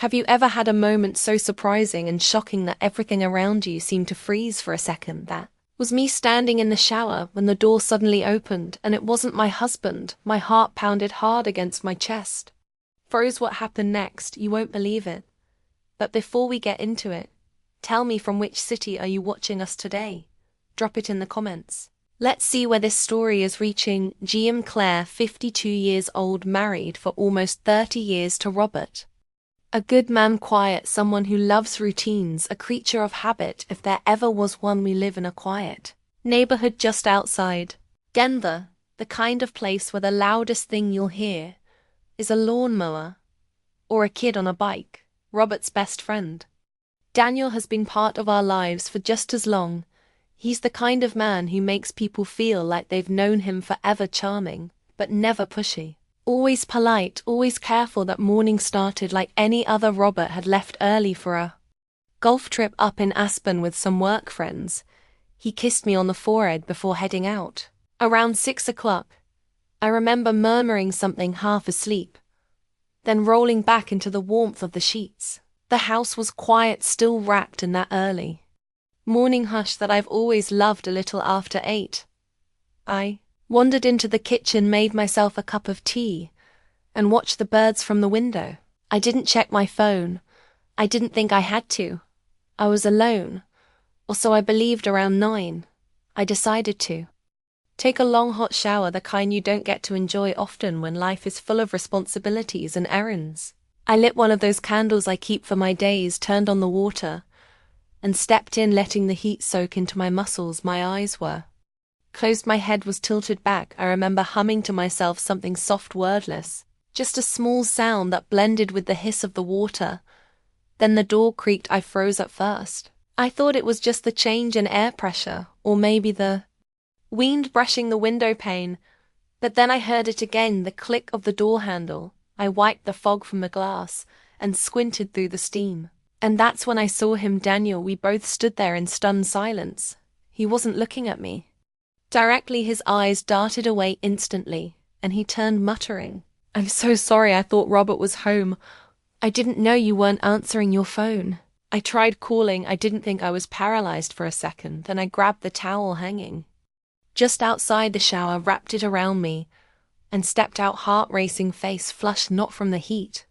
Have you ever had a moment so surprising and shocking that everything around you seemed to freeze for a second? That was me standing in the shower when the door suddenly opened, and it wasn't my husband. My heart pounded hard against my chest. Froze. What happened next? You won't believe it. But before we get into it, tell me, from which city are you watching us today? Drop it in the comments. Let's see where this story is reaching. GM Claire, 52 years old, married for almost 30 years to Robert. A good man, quiet, someone who loves routines, a creature of habit, if there ever was one. We live in a quiet neighborhood just outside Denver, the kind of place where the loudest thing you'll hear is a lawnmower or a kid on a bike. Robert's best friend Daniel has been part of our lives for just as long. He's the kind of man who makes people feel like they've known him forever, charming, but never pushy. Always polite, always careful. That morning started like any other. Robert had left early for a golf trip up in Aspen with some work friends. He kissed me on the forehead before heading out. Around 6 o'clock, I remember murmuring something half asleep, then rolling back into the warmth of the sheets. The house was quiet, still, wrapped in that early morning hush that I've always loved. A little after 8, I wandered into the kitchen, made myself a cup of tea, and watched the birds from the window. I didn't check my phone. I didn't think I had to. I was alone, or so I believed. Around 9, I decided to take a long hot shower, the kind you don't get to enjoy often when life is full of responsibilities and errands. I lit one of those candles I keep for my days, turned on the water, and stepped in, letting the heat soak into my muscles. My eyes were closed, my head was tilted back. I remember humming to myself something soft, wordless, just a small sound that blended with the hiss of the water. Then the door creaked. I froze at first. I thought it was just the change in air pressure, or maybe the wind brushing the window pane. But then I heard it again, the click of the door handle. I wiped the fog from the glass and squinted through the steam. And that's when I saw him, Daniel. We both stood there in stunned silence. He wasn't looking at me directly. His eyes darted away instantly, and he turned, muttering, "I'm so sorry. I thought Robert was home. I didn't know you weren't answering your phone." I tried calling. I didn't think I was paralyzed for a second. Then I grabbed the towel hanging just outside the shower, wrapped it around me, and stepped out, heart racing, face flushed, not from the heat.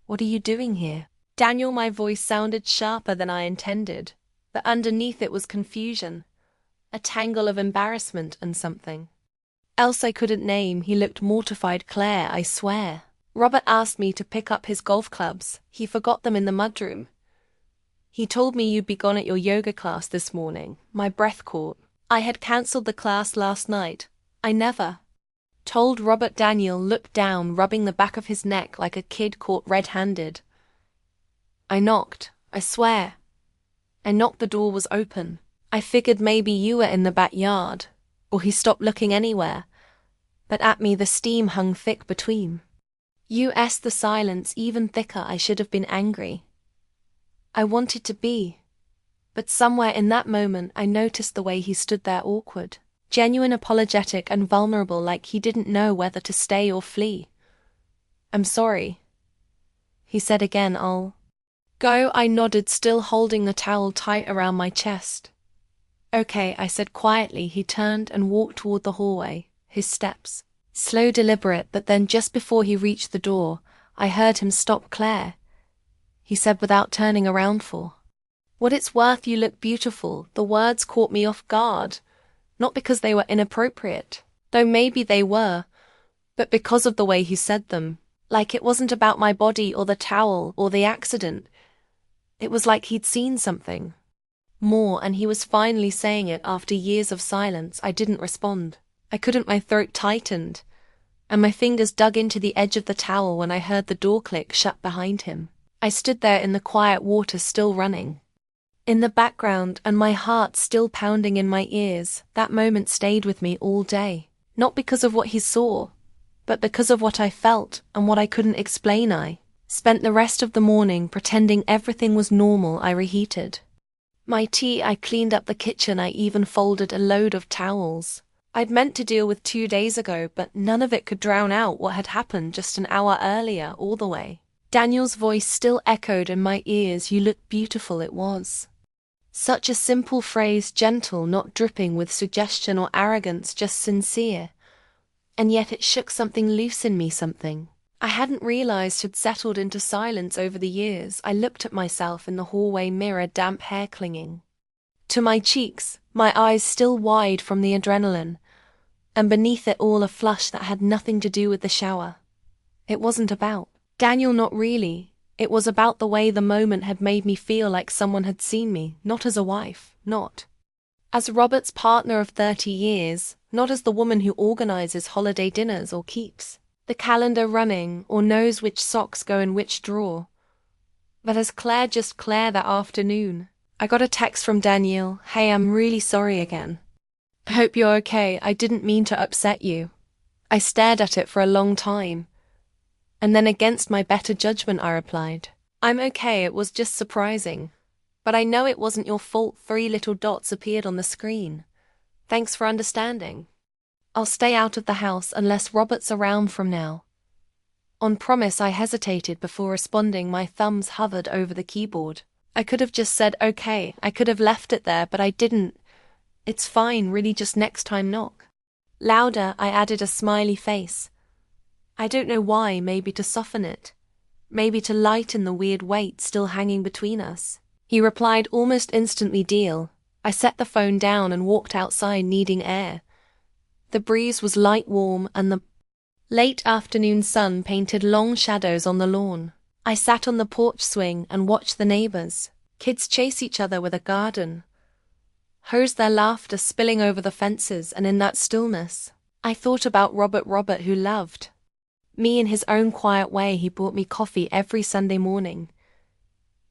"What are you doing here, Daniel?" My voice sounded sharper than I intended, but underneath it was confusion, a tangle of embarrassment and something else I couldn't name. He looked mortified. "Claire, I swear. Robert asked me to pick up his golf clubs. He forgot them in the mudroom. He told me you'd be gone at your yoga class this morning." My breath caught. I had cancelled the class last night. I never told Robert. Daniel looked down, rubbing the back of his neck like a kid caught red-handed. "I knocked. I swear. I knocked. The door was open. I figured maybe you were in the backyard." Or he stopped looking anywhere but at me. The steam hung thick between us, the silence even thicker. I should have been angry. I wanted to be. But somewhere in that moment I noticed the way he stood there, awkward, genuine, apologetic, and vulnerable, like he didn't know whether to stay or flee. "I'm sorry," he said again. "I'll go." I nodded, still holding the towel tight around my chest. "Okay," I said quietly. He turned and walked toward the hallway, his steps slow, deliberate, but then just before he reached the door, I heard him stop. "Claire," he said without turning around. "For what it's worth, you look beautiful." The words caught me off guard, not because they were inappropriate, though maybe they were, but because of the way he said them. Like it wasn't about my body or the towel or the accident. It was like he'd seen something more, and he was finally saying it after years of silence. I didn't respond. I couldn't. My throat tightened, and my fingers dug into the edge of the towel when I heard the door click shut behind him. I stood there in the quiet, water still running in the background, and my heart still pounding in my ears. That moment stayed with me all day, not because of what he saw, but because of what I felt and what I couldn't explain. I spent the rest of the morning pretending everything was normal. I reheated my tea, I cleaned up the kitchen, I even folded a load of towels I'd meant to deal with 2 days ago, but none of it could drown out what had happened just an hour earlier. All the way Daniel's voice still echoed in my ears. You look beautiful, it was. Such a simple phrase, gentle, not dripping with suggestion or arrogance, just sincere. And yet it shook something loose in me, something I hadn't realized had settled into silence over the years. I looked at myself in the hallway mirror, damp hair clinging to my cheeks, my eyes still wide from the adrenaline, and beneath it all a flush that had nothing to do with the shower. It wasn't about Daniel, not really. It was about the way the moment had made me feel like someone had seen me, not as a wife, not as Robert's partner of 30 years, not as the woman who organizes holiday dinners or keeps the calendar running or knows which socks go in which drawer, but as Claire, just Claire, that afternoon. I got a text from Daniel. Hey, I'm really sorry again. I hope you're okay. I didn't mean to upset you. I stared at it for a long time. And then against my better judgment I replied, I'm okay, it was just surprising. But I know it wasn't your fault. 3 little dots appeared on the screen. Thanks for understanding. I'll stay out of the house unless Robert's around from now. On promise I hesitated before responding. My thumbs hovered over the keyboard. I could have just said okay, I could have left it there, but I didn't. It's fine, really, just next time knock. Louder, I added a smiley face. I don't know why, maybe to soften it. Maybe to lighten the weird weight still hanging between us. He replied almost instantly, deal. I set the phone down and walked outside, needing air. The breeze was light, warm, and the late afternoon sun painted long shadows on the lawn. I sat on the porch swing and watched the neighbors. Kids chase each other with a garden hose, their laughter spilling over the fences, and in that stillness, I thought about Robert who loved me in his own quiet way. He brought me coffee every Sunday morning.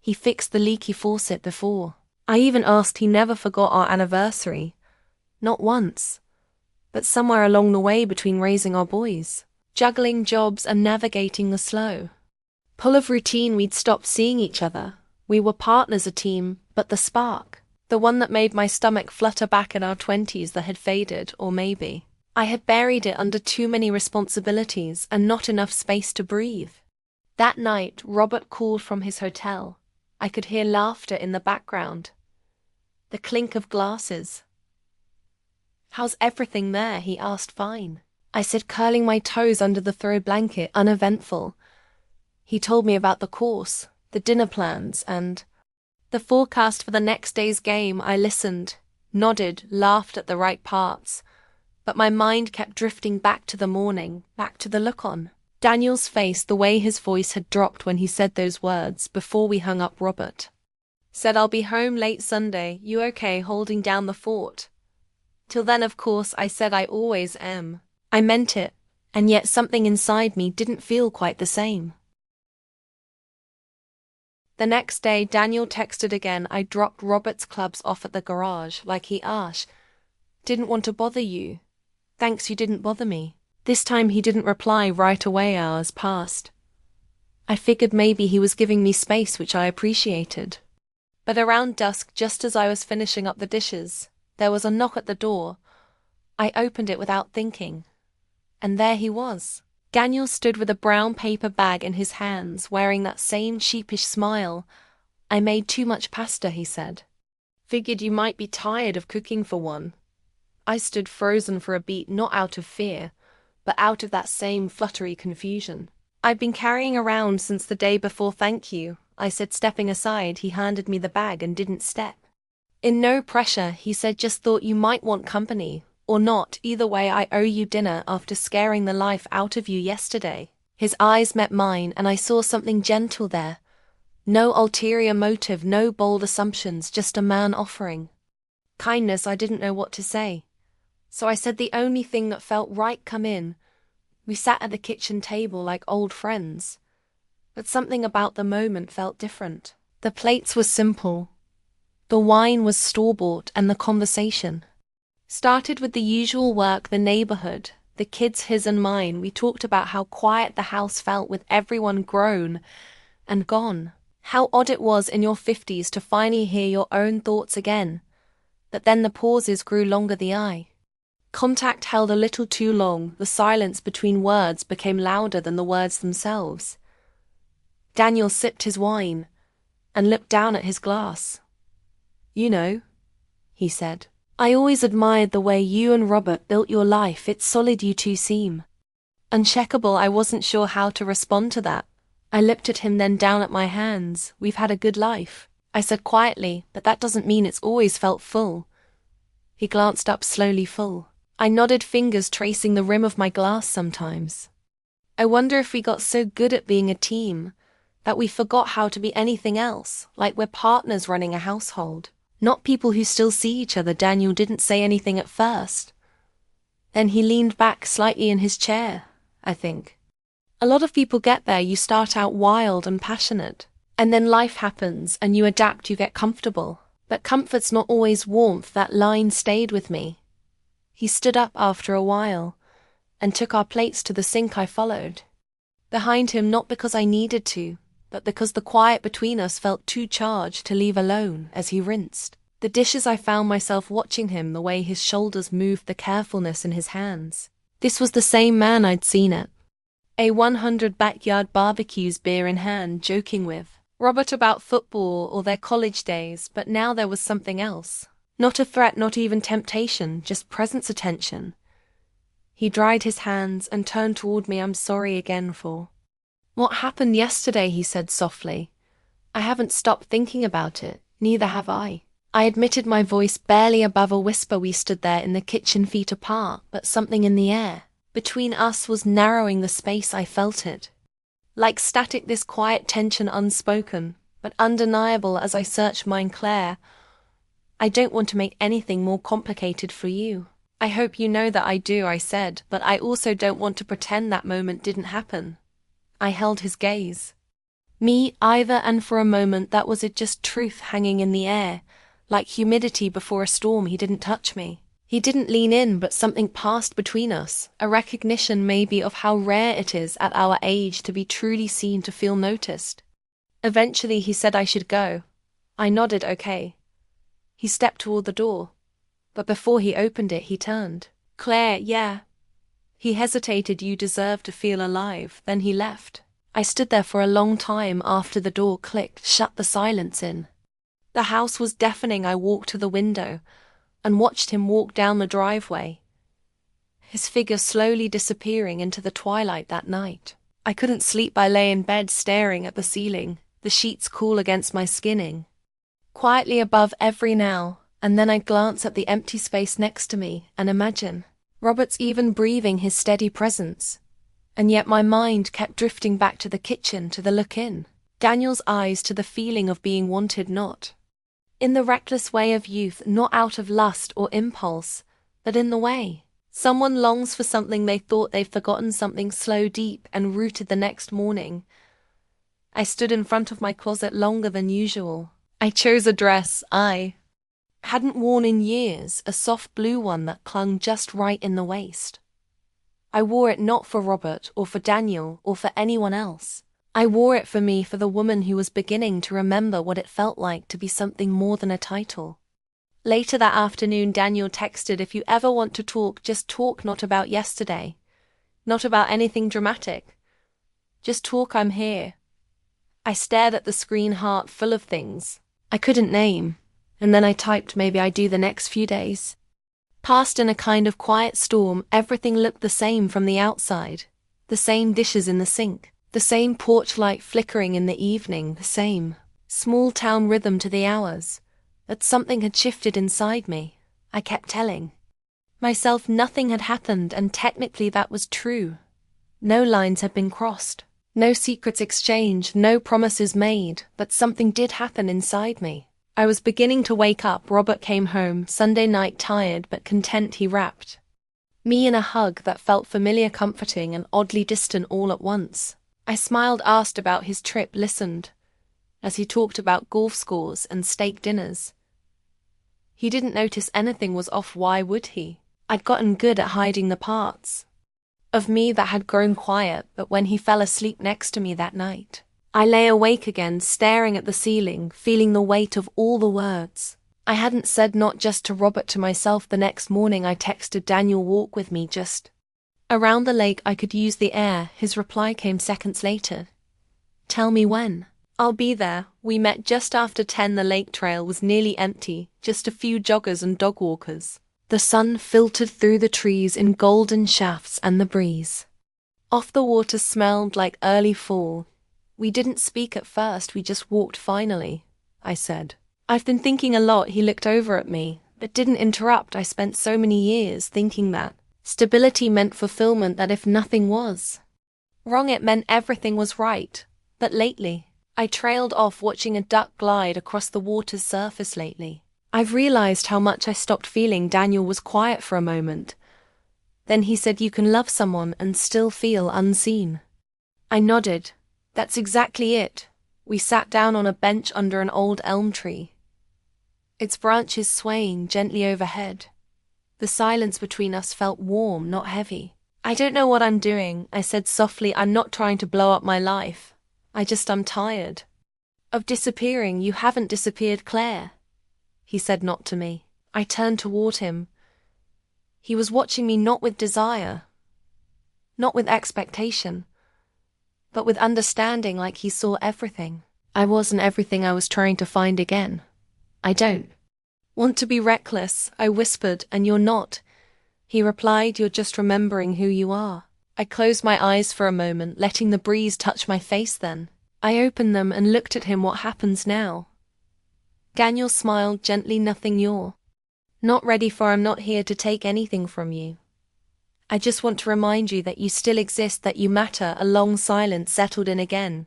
He fixed the leaky faucet before I even asked. He never forgot our anniversary. Not once. But somewhere along the way, between raising our boys, juggling jobs, and navigating the slow pull of routine, we'd stopped seeing each other. We were partners, a team, but the spark, the one that made my stomach flutter back in our 20s, that had faded, or maybe I had buried it under too many responsibilities and not enough space to breathe. That night, Robert called from his hotel. I could hear laughter in the background, the clink of glasses. How's everything there? He asked. Fine, I said, curling my toes under the throw blanket, uneventful. He told me about the course, the dinner plans, and the forecast for the next day's game. I listened, nodded, laughed at the right parts, but my mind kept drifting back to the morning, back to the look on Daniel's face, the way his voice had dropped when he said those words before we hung up. Robert said, I'll be home late Sunday. You okay holding down the fort? Till then, of course, I said. I always am. I meant it, and yet something inside me didn't feel quite the same. The next day, Daniel texted again. I dropped Robert's clubs off at the garage, like he asked. Didn't want to bother you. Thanks, you didn't bother me. This time he didn't reply right away. Hours passed. I figured maybe he was giving me space, which I appreciated. But around dusk, just as I was finishing up the dishes, there was a knock at the door. I opened it without thinking. And there he was. Daniel stood with a brown paper bag in his hands, wearing that same sheepish smile. I made too much pasta, he said. Figured you might be tired of cooking for one. I stood frozen for a beat, not out of fear, but out of that same fluttery confusion I'd been carrying around since the day before. Thank you, I said, stepping aside. He handed me the bag and didn't step. In no pressure, he said, just thought you might want company. Or not, either way, I owe you dinner after scaring the life out of you yesterday. His eyes met mine, and I saw something gentle there. No ulterior motive, no bold assumptions, just a man offering kindness. I didn't know what to say. So I said the only thing that felt right. Come in. We sat at the kitchen table like old friends. But something about the moment felt different. The plates were simple. The wine was store-bought, and the conversation started with the usual work, the neighborhood, the kids, his and mine. We talked about how quiet the house felt with everyone grown and gone. How odd it was in your 50s to finally hear your own thoughts again. But then the pauses grew longer, the eye contact held a little too long, the silence between words became louder than the words themselves. Daniel sipped his wine and looked down at his glass. "You know," he said, "I always admired the way you and Robert built your life. It's solid you two seem." Uncheckable, I wasn't sure how to respond to that. I looked at him, then down at my hands. "We've had a good life," I said quietly, "but that doesn't mean it's always felt full." He glanced up slowly, full. I nodded, fingers tracing the rim of my glass sometimes. "I wonder if we got so good at being a team that we forgot how to be anything else, like we're partners running a household. Not people who still see each other." Daniel didn't say anything at first. Then he leaned back slightly in his chair, I think. "A lot of people get there. You start out wild and passionate, and then life happens and you adapt, you get comfortable. But comfort's not always warmth." That line stayed with me. He stood up after a while and took our plates to the sink. I followed behind him, not because I needed to, but because the quiet between us felt too charged to leave alone. As he rinsed the dishes, I found myself watching him, the way his shoulders moved, the carefulness in his hands. This was the same man I'd seen at A100 backyard barbecues, beer in hand, joking with Robert about football or their college days, but now there was something else. Not a threat, not even temptation, just presence, attention. He dried his hands and turned toward me. "I'm sorry again for what happened yesterday," he said softly. "I haven't stopped thinking about it, neither have I." I admitted, my voice barely above a whisper. We stood there in the kitchen, feet apart, but something in the air between us was narrowing the space. I felt it. Like static, this quiet tension, unspoken, but undeniable. As I searched mine, "Claire, I don't want to make anything more complicated for you. I hope you know that I do," I said, "but I also don't want to pretend that moment didn't happen." I held his gaze. Me either, and for a moment that was it, just truth hanging in the air, like humidity before a storm. He didn't touch me. He didn't lean in, but something passed between us, a recognition maybe of how rare it is at our age to be truly seen, to feel noticed. Eventually he said I should go. I nodded okay. He stepped toward the door, but before he opened it, he turned. "Claire, yeah." He hesitated. "You deserve to feel alive." Then he left. I stood there for a long time after the door clicked, shut the silence in. The house was deafening. I walked to the window and watched him walk down the driveway, his figure slowly disappearing into the twilight that night. I couldn't sleep. I lay in bed staring at the ceiling, the sheets cool against my skin, quietly above every now and then I'd glance at the empty space next to me and imagine Robert's even breathing, his steady presence. And yet my mind kept drifting back to the kitchen, to the look in Daniel's eyes, to the feeling of being wanted, not in the reckless way of youth, not out of lust or impulse, but in the way someone longs for something they thought they'd forgotten, something slow, deep, and rooted. The next morning, I stood in front of my closet longer than usual. I chose a dress I hadn't worn in years, a soft blue one that clung just right in the waist. I wore it not for Robert or for Daniel or for anyone else. I wore it for me, for the woman who was beginning to remember what it felt like to be something more than a title. Later that afternoon, Daniel texted, "If you ever want to talk, just talk, not about yesterday. Not about anything dramatic. Just talk, I'm here." I stared at the screen, heart full of things I couldn't name, and then I typed, "Maybe I do the next few days." Passed in a kind of quiet storm. Everything looked the same from the outside. The same dishes in the sink, the same porch light flickering in the evening, the same small town rhythm to the hours. But something had shifted inside me. I kept telling myself nothing had happened, and technically that was true. No lines had been crossed, no secrets exchanged, no promises made, but something did happen inside me. I was beginning to wake up. Robert came home Sunday night, tired but content. He wrapped me in a hug that felt familiar, comforting, and oddly distant all at once. I smiled, asked about his trip, listened as he talked about golf scores and steak dinners. He didn't notice anything was off. Why would he? I'd gotten good at hiding the parts of me that had grown quiet, but when he fell asleep next to me that night, I lay awake again, staring at the ceiling, feeling the weight of all the words I hadn't said, not just to Robert, to myself. The next morning I texted Daniel, "Walk with me, just around the lake. I could use the air." His reply came seconds later. Tell me when. I'll be there. We met just after 10. The lake trail was nearly empty, just a few joggers and dog walkers. The sun filtered through the trees in golden shafts and the breeze. Off the water smelled like early fall. We didn't speak at first, we just walked finally, I said. I've been thinking a lot. He looked over at me, but didn't interrupt. I spent so many years thinking that stability meant fulfillment, that if nothing was wrong, it meant everything was right. But lately, I trailed off, watching a duck glide across the water's surface lately. I've realized how much I stopped feeling. Daniel was quiet for a moment. Then he said, you can love someone and still feel unseen. I nodded. That's exactly it. We sat down on a bench under an old elm tree, its branches swaying gently overhead. The silence between us felt warm, not heavy. I don't know what I'm doing, I said softly. I'm not trying to blow up my life. I'm tired of disappearing. You haven't disappeared, Claire, he said, not to me. I turned toward him. He was watching me, not with desire, not with expectation, but with understanding, like he saw everything. I wasn't everything I was trying to find again. I don't want to be reckless, I whispered. And you're not, he replied. You're just remembering who you are. I closed my eyes for a moment, letting the breeze touch my face. Then I opened them and looked at him. What happens now? Daniel smiled gently. Nothing you're not ready for. I'm not here to take anything from you. I just want to remind you that you still exist, that you matter. A long silence settled in again.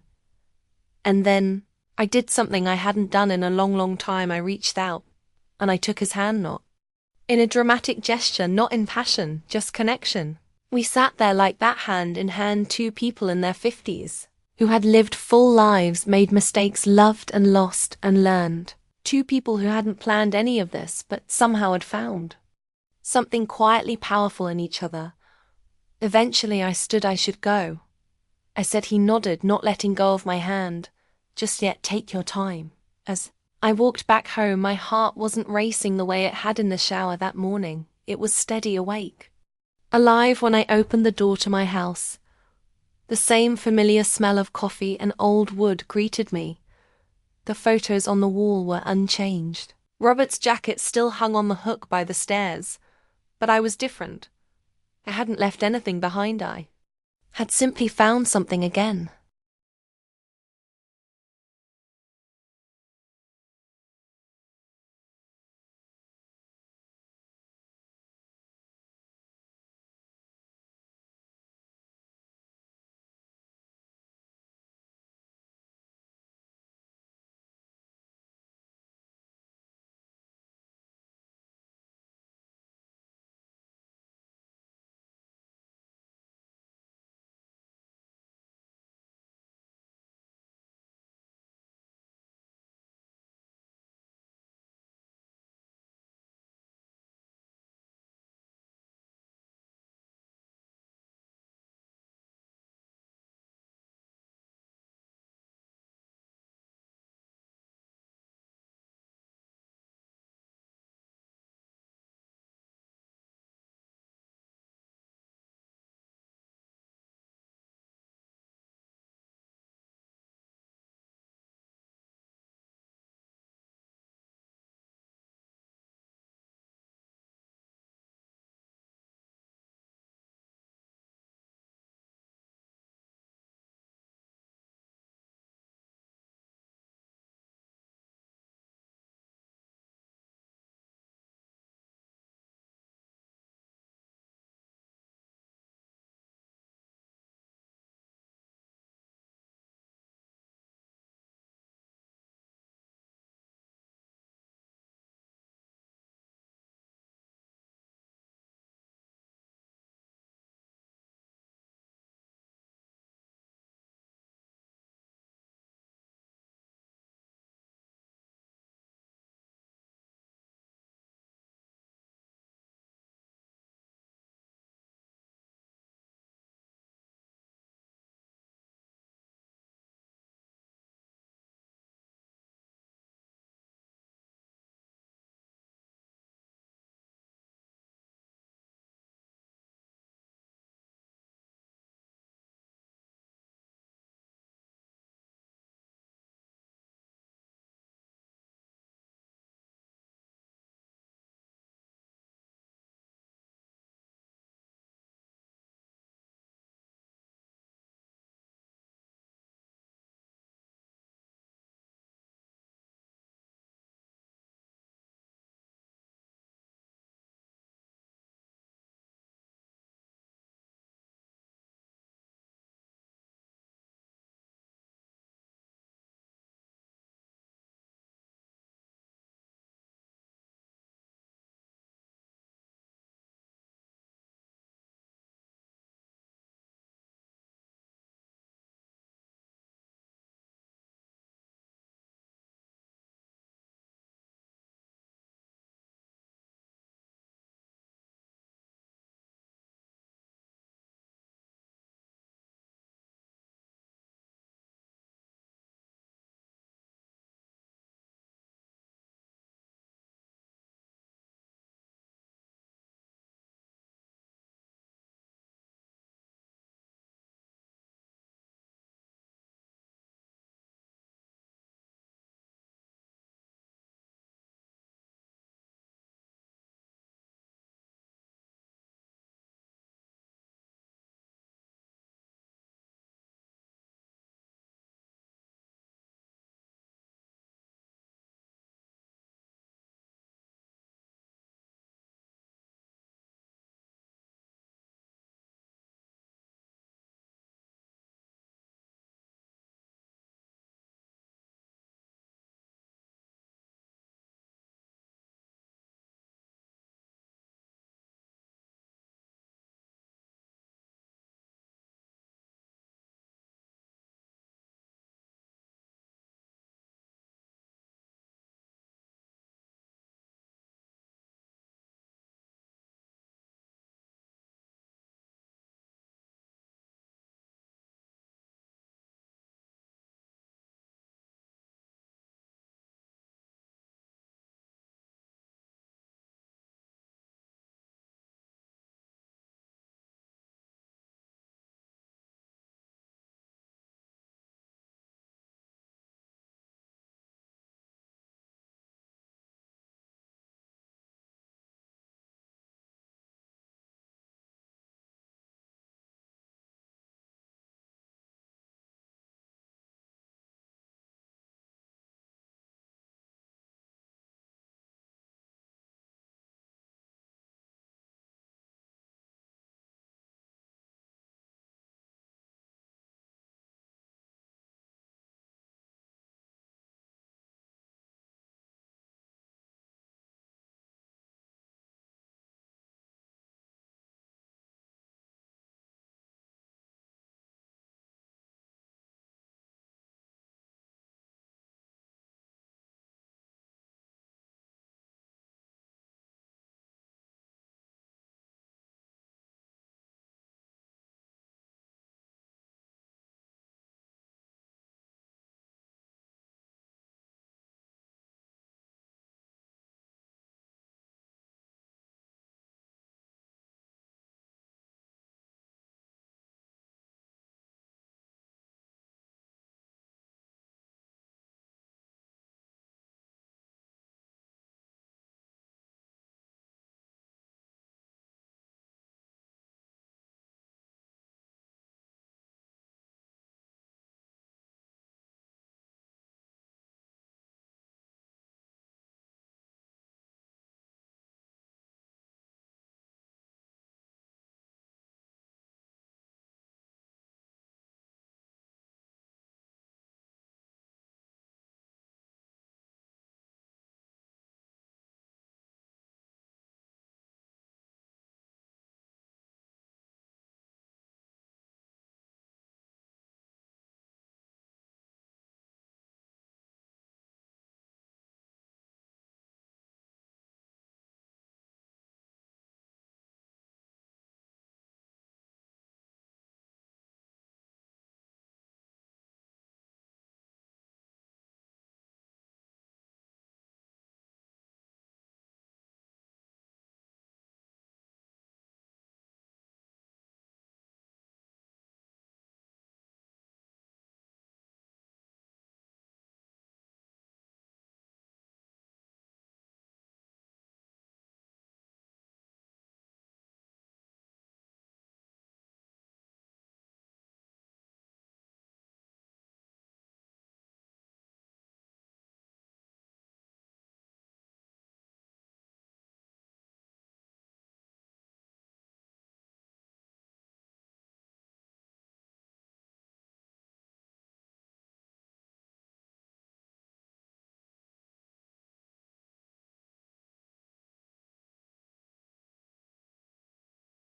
And then I did something I hadn't done in a long time. I reached out and I took his hand, not in a dramatic gesture, not in passion, just connection. We sat there like that, hand in hand, two people in their 50s who had lived full lives, made mistakes, loved and lost and learned. Two people who hadn't planned any of this, but somehow had found something quietly powerful in each other. Eventually I stood. I should go, I said. He nodded, not letting go of my hand. Just yet, take your time. As I walked back home, my heart wasn't racing the way it had in the shower that morning. It was steady, awake, alive when I opened the door to my house. The same familiar smell of coffee and old wood greeted me. The photos on the wall were unchanged. Robert's jacket still hung on the hook by the stairs. But I was different. I hadn't left anything behind. I had simply found something again.